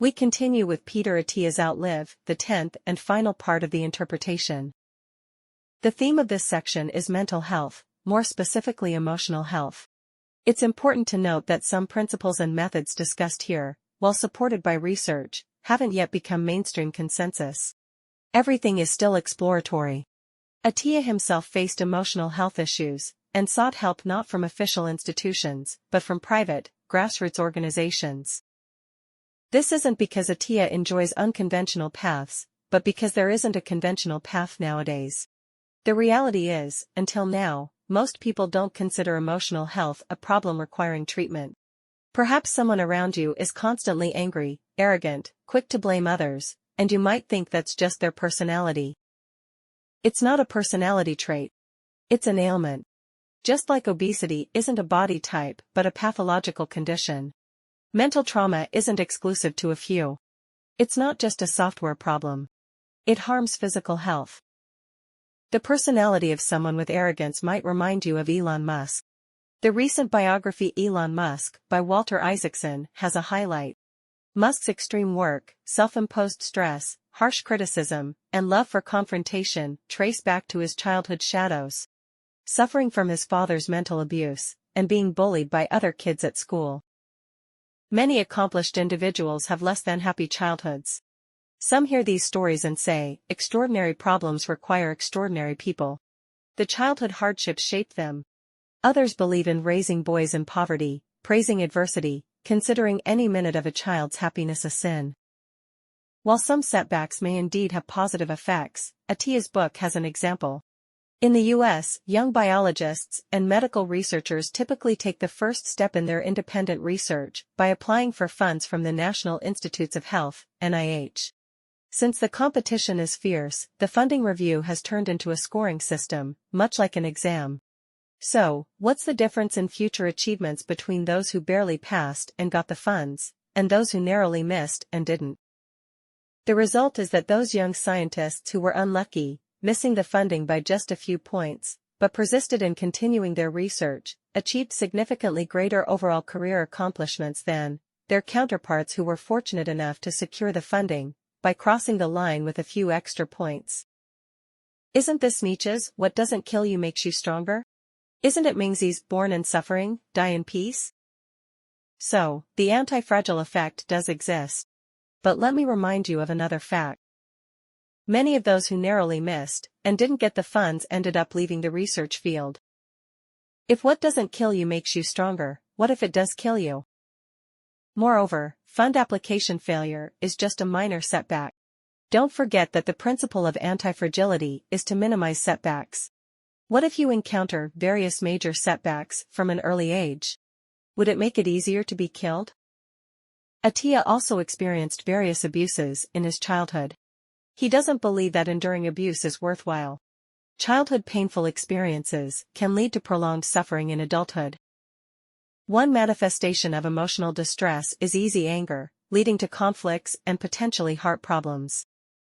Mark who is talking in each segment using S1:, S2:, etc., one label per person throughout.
S1: We continue with Peter Attia's Outlive, the 10th and final part of the interpretation. The theme of this section is mental health, more specifically emotional health. It's important to note that some principles and methods discussed here, while supported by research, haven't yet become mainstream consensus. Everything is still exploratory. Attia himself faced emotional health issues, and sought help not from official institutions, but from private, grassroots organizations. This isn't because Attia enjoys unconventional paths, but because there isn't a conventional path nowadays. The reality is, until now, most people don't consider emotional health a problem requiring treatment. Perhaps someone around you is constantly angry, arrogant, quick to blame others, and you might think that's just their personality. It's not a personality trait. It's an ailment. Just like obesity isn't a body type but a pathological condition. Mental trauma isn't exclusive to a few. It's not just a software problem. It harms physical health. The personality of someone with arrogance might remind you of Elon Musk. The recent biography Elon Musk by Walter Isaacson has a highlight. Musk's extreme work, self-imposed stress, harsh criticism, and love for confrontation trace back to his childhood shadows. Suffering from his father's mental abuse, and being bullied by other kids at school. Many accomplished individuals have less than happy childhoods. Some hear these stories and say, extraordinary problems require extraordinary people. The childhood hardships shaped them. Others believe in raising boys in poverty, praising adversity, considering any minute of a child's happiness a sin. While some setbacks may indeed have positive effects, Attia's book has an example. In the U.S., young biologists and medical researchers typically take the first step in their independent research by applying for funds from the National Institutes of Health, NIH. Since the competition is fierce, the funding review has turned into a scoring system, much like an exam. So, what's the difference in future achievements between those who barely passed and got the funds, and those who narrowly missed and didn't? The result is that those young scientists who were unlucky, missing the funding by just a few points, but persisted in continuing their research, achieved significantly greater overall career accomplishments than their counterparts who were fortunate enough to secure the funding, by crossing the line with a few extra points. Isn't this Nietzsche's "What doesn't kill you makes you stronger"? Isn't it Mingzi's "Born in suffering, die in peace"? So, the anti-fragile effect does exist. But let me remind you of another fact. Many of those who narrowly missed, and didn't get the funds ended up leaving the research field. If what doesn't kill you makes you stronger, what if it does kill you? Moreover, fund application failure is just a minor setback. Don't forget that the principle of anti-fragility is to minimize setbacks. What if you encounter various major setbacks from an early age? Would it make it easier to be killed? Attia also experienced various abuses in his childhood. He doesn't believe that enduring abuse is worthwhile. Childhood painful experiences can lead to prolonged suffering in adulthood. One manifestation of emotional distress is easy anger, leading to conflicts and potentially heart problems.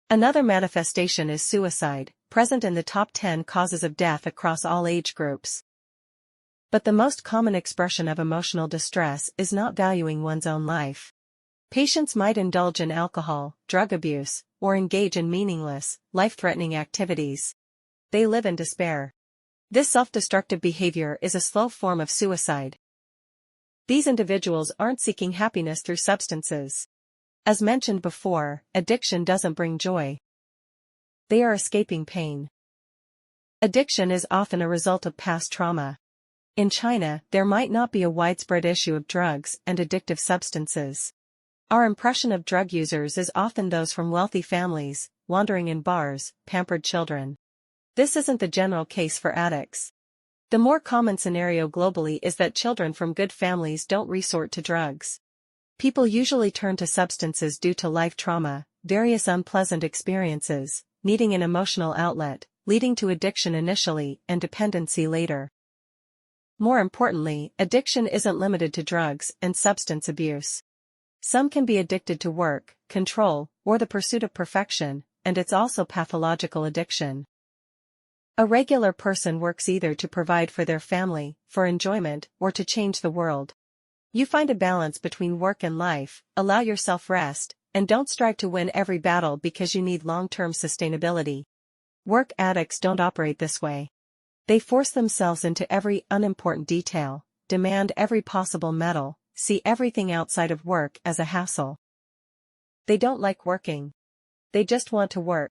S1: Another manifestation is suicide, present in the top 10 causes of death across all age groups. But the most common expression of emotional distress is not valuing one's own life. Patients might indulge in alcohol, drug abuse, or engage in meaningless, life-threatening activities. They live in despair. This self-destructive behavior is a slow form of suicide. These individuals aren't seeking happiness through substances. As mentioned before, addiction doesn't bring joy. They are escaping pain. Addiction is often a result of past trauma. In China, there might not be a widespread issue of drugs and addictive substances. Our impression of drug users is often those from wealthy families, wandering in bars, pampered children. This isn't the general case for addicts. The more common scenario globally is that children from good families don't resort to drugs. People usually turn to substances due to life trauma, various unpleasant experiences, needing an emotional outlet, leading to addiction initially and dependency later. More importantly, addiction isn't limited to drugs and substance abuse. Some can be addicted to work, control, or the pursuit of perfection, and it's also pathological addiction. A regular person works either to provide for their family, for enjoyment, or to change the world. You find a balance between work and life, allow yourself rest, and don't strive to win every battle because you need long-term sustainability. Work addicts don't operate this way. They force themselves into every unimportant detail, demand every possible medal, see everything outside of work as a hassle. They don't like working. They just want to work.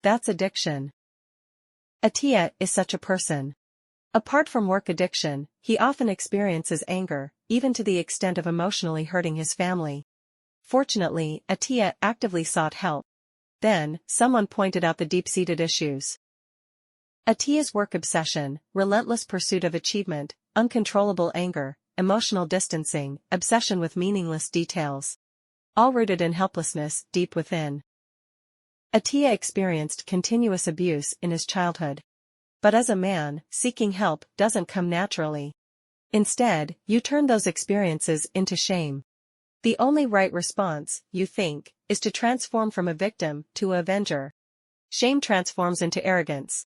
S1: That's addiction. Attia is such a person. Apart from work addiction, he often experiences anger, even to the extent of emotionally hurting his family. Fortunately, Attia actively sought help. Then, someone pointed out the deep-seated issues. Attia's work obsession, relentless pursuit of achievement, uncontrollable anger, emotional distancing, obsession with meaningless details. All rooted in helplessness deep within. Attia experienced continuous abuse in his childhood. But as a man, seeking help doesn't come naturally. Instead, you turn those experiences into shame. The only right response, you think, is to transform from a victim to an avenger. Shame transforms into arrogance.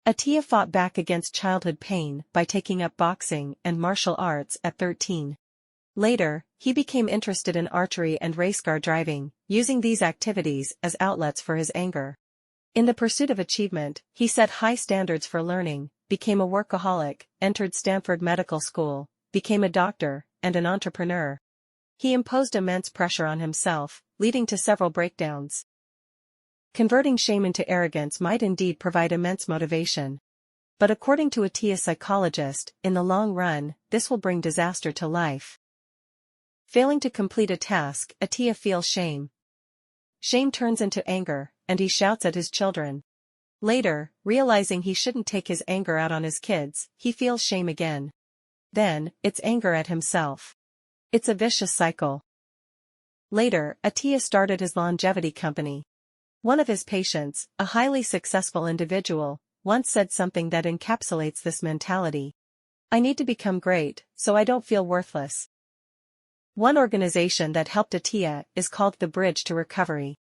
S1: Attia fought back against childhood pain by taking up boxing and martial arts at 13. Later, he became interested in archery and race-car driving, using these activities as outlets for his anger. In the pursuit of achievement, he set high standards for learning, became a workaholic, entered Stanford Medical School, became a doctor, and an entrepreneur. He imposed immense pressure on himself, leading to several breakdowns. Converting shame into arrogance might indeed provide immense motivation. But according to Attia's psychologist, in the long run, this will bring disaster to life. Failing to complete a task, Attia feels shame. Shame turns into anger, and he shouts at his children. Later, realizing he shouldn't take his anger out on his kids, he feels shame again. Then, it's anger at himself. It's a vicious cycle. Later, Attia started his longevity company. One of his patients, a highly successful individual, once said something that encapsulates this mentality. I need to become great, so I don't feel worthless. One organization that helped Attia is called the Bridge to Recovery.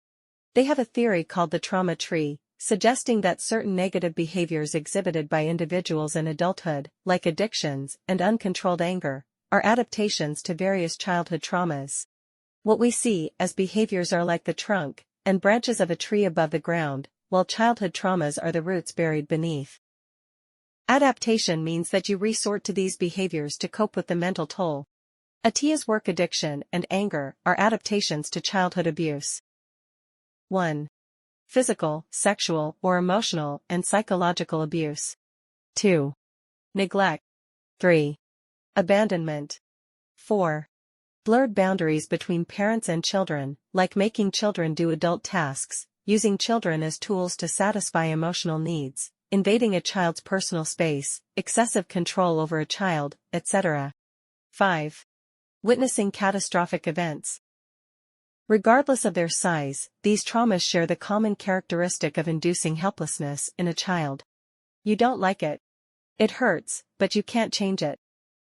S1: They have a theory called the trauma tree, suggesting that certain negative behaviors exhibited by individuals in adulthood, like addictions and uncontrolled anger, are adaptations to various childhood traumas. What we see as behaviors are like the trunk and branches of a tree above the ground, while childhood traumas are the roots buried beneath. Adaptation means that you resort to these behaviors to cope with the mental toll. Attia's work addiction and anger are adaptations to childhood abuse. 1. Physical, sexual, or emotional and psychological abuse. 2. Neglect. 3. Abandonment. 4. Blurred boundaries between parents and children, like making children do adult tasks, using children as tools to satisfy emotional needs, invading a child's personal space, excessive control over a child, etc. 5. Witnessing catastrophic events. Regardless of their size, these traumas share the common characteristic of inducing helplessness in a child. You don't like it. It hurts, but you can't change it.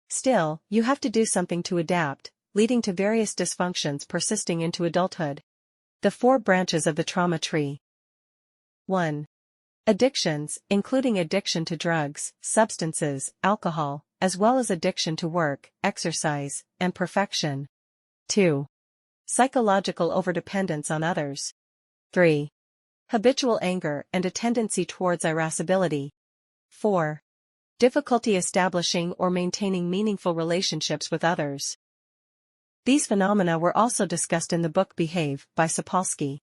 S1: Still, you have to do something to adapt, leading to various dysfunctions persisting into adulthood. The 4 branches of the trauma tree. 1. Addictions, including addiction to drugs, substances, alcohol, as well as addiction to work, exercise, and perfection. 2. Psychological overdependence on others. 3. Habitual anger and a tendency towards irascibility. 4. Difficulty establishing or maintaining meaningful relationships with others. These phenomena were also discussed in the book Behave, by Sapolsky.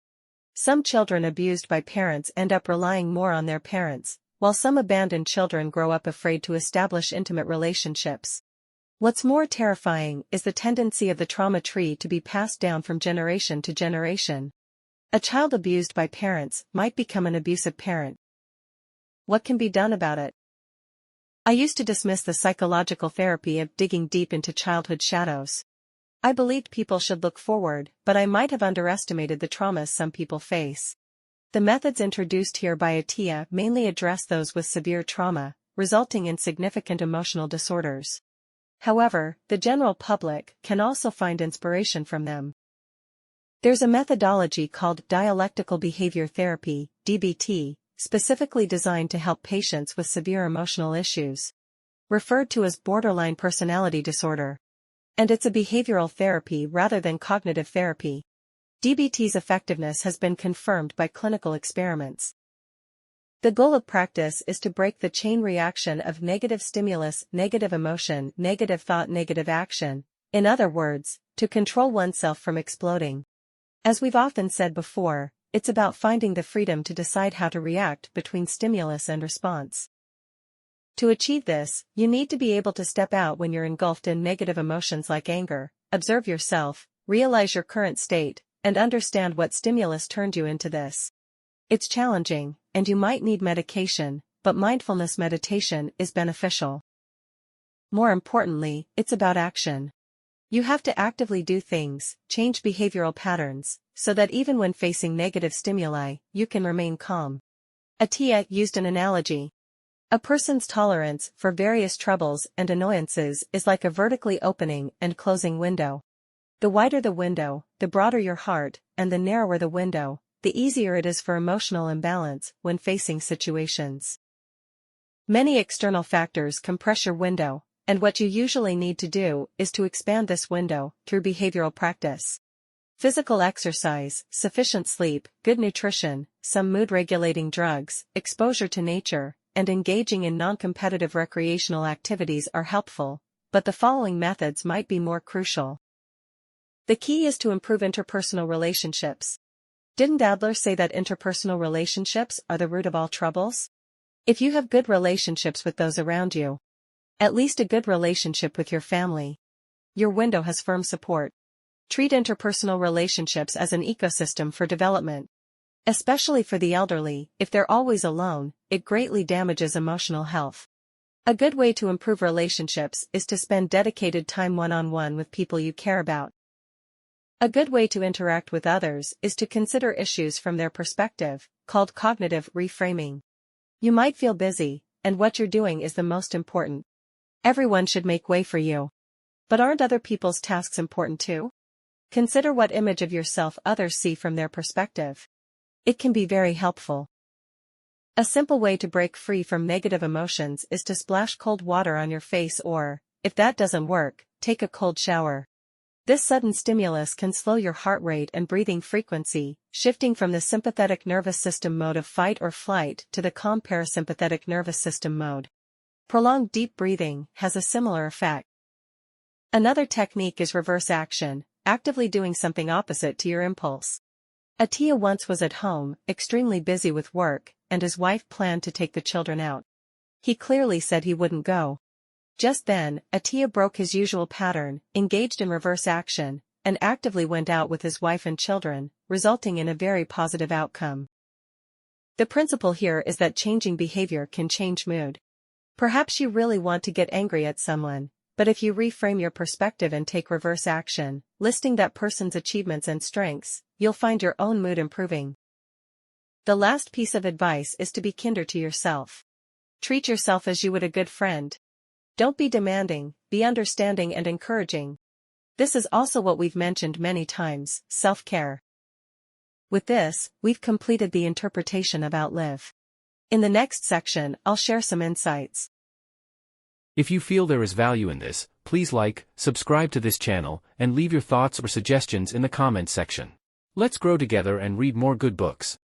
S1: Some children abused by parents end up relying more on their parents, while some abandoned children grow up afraid to establish intimate relationships. What's more terrifying is the tendency of the trauma tree to be passed down from generation to generation. A child abused by parents might become an abusive parent. What can be done about it? I used to dismiss the psychological therapy of digging deep into childhood shadows. I believed people should look forward, but I might have underestimated the traumas some people face. The methods introduced here by Attia mainly address those with severe trauma, resulting in significant emotional disorders. However, the general public can also find inspiration from them. There's a methodology called Dialectical Behavior Therapy, DBT, specifically designed to help patients with severe emotional issues. Referred to as borderline personality disorder. And it's a behavioral therapy rather than cognitive therapy. DBT's effectiveness has been confirmed by clinical experiments. The goal of practice is to break the chain reaction of negative stimulus, negative emotion, negative thought, negative action. In other words, to control oneself from exploding. As we've often said before, it's about finding the freedom to decide how to react between stimulus and response. To achieve this, you need to be able to step out when you're engulfed in negative emotions like anger, observe yourself, realize your current state, and understand what stimulus turned you into this. It's challenging, and you might need medication, but mindfulness meditation is beneficial. More importantly, it's about action. You have to actively do things, change behavioral patterns, so that even when facing negative stimuli, you can remain calm. Attia used an analogy. A person's tolerance for various troubles and annoyances is like a vertically opening and closing window. The wider the window, the broader your heart, and the narrower the window, the easier it is for emotional imbalance when facing situations. Many external factors compress your window, and what you usually need to do is to expand this window through behavioral practice. Physical exercise, sufficient sleep, good nutrition, some mood-regulating drugs, exposure to nature, and engaging in non-competitive recreational activities are helpful, but the following methods might be more crucial. The key is to improve interpersonal relationships. Didn't Adler say that interpersonal relationships are the root of all troubles? If you have good relationships with those around you, at least a good relationship with your family, your window has firm support. Treat interpersonal relationships as an ecosystem for development. Especially for the elderly, if they're always alone, it greatly damages emotional health. A good way to improve relationships is to spend dedicated time one-on-one with people you care about. A good way to interact with others is to consider issues from their perspective, called cognitive reframing. You might feel busy, and what you're doing is the most important. Everyone should make way for you. But aren't other people's tasks important too? Consider what image of yourself others see from their perspective. It can be very helpful. A simple way to break free from negative emotions is to splash cold water on your face or, if that doesn't work, take a cold shower. This sudden stimulus can slow your heart rate and breathing frequency, shifting from the sympathetic nervous system mode of fight or flight to the calm parasympathetic nervous system mode. Prolonged deep breathing has a similar effect. Another technique is reverse action, actively doing something opposite to your impulse. Attia once was at home, extremely busy with work, and his wife planned to take the children out. He clearly said he wouldn't go. Just then, Attia broke his usual pattern, engaged in reverse action, and actively went out with his wife and children, resulting in a very positive outcome. The principle here is that changing behavior can change mood. Perhaps you really want to get angry at someone, but if you reframe your perspective and take reverse action, listing that person's achievements and strengths, you'll find your own mood improving. The last piece of advice is to be kinder to yourself. Treat yourself as you would a good friend. Don't be demanding, be understanding and encouraging. This is also what we've mentioned many times, self-care. With this, we've completed the interpretation of Outlive. In the next section, I'll share some insights.
S2: If you feel there is value in this, please like, subscribe to this channel, and leave your thoughts or suggestions in the comments section. Let's grow together and read more good books.